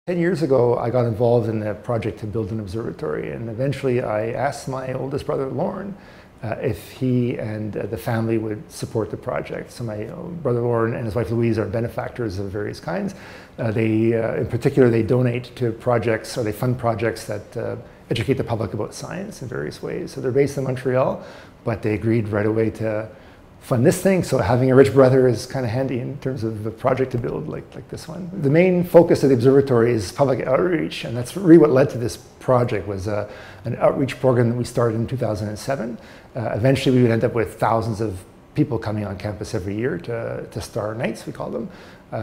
10 years ago, I got involved in a project to build an observatory, and eventually I asked my oldest brother, Lauren, if he and the family would support the project. So my brother Lauren and his wife Louise are benefactors of various kinds. In particular, they donate to projects, or they fund projects that educate the public about science in various ways. So they're based in Montreal, but they agreed right away to fund this thing, so having a rich brother is kind of handy in terms of a project to build like this one. The main focus of the observatory is public outreach, and that's really what led to this project, was an outreach program that we started in 2007. Eventually we would end up with thousands of people coming on campus every year to star nights, we call them.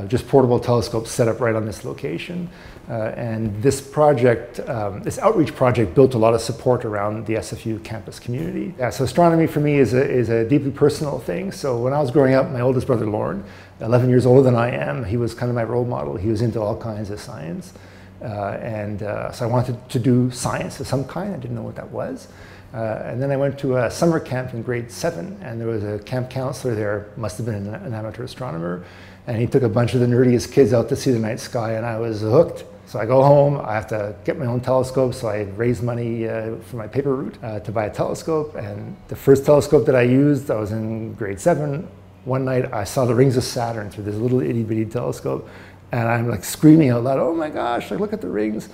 Just portable telescopes set up right on this location. And this project, this outreach project, built a lot of support around the SFU campus community. Yeah, so astronomy for me is a deeply personal thing. So when I was growing up, my oldest brother Lauren, 11 years older than I am, he was kind of my role model. He was into all kinds of science. So I wanted to do science of some kind. I didn't know what that was. And then I went to a summer camp in grade 7, and there was a camp counselor there, must have been an amateur astronomer, and he took a bunch of the nerdiest kids out to see the night sky, and I was hooked. So I go home, I have to get my own telescope, so I raised money for my paper route to buy a telescope. And the first telescope that I used, I was in grade 7. One night I saw the rings of Saturn through this little itty bitty telescope, and I'm like screaming out loud, "Oh my gosh, like, look at the rings."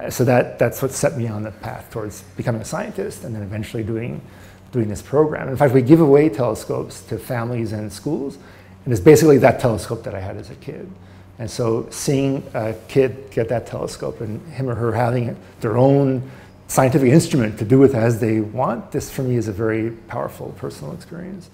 So that's what set me on the path towards becoming a scientist, and then eventually doing this program. In fact, we give away telescopes to families and schools, and it's basically that telescope that I had as a kid. And so seeing a kid get that telescope and him or her having their own scientific instrument to do with as they want, this for me is a very powerful personal experience.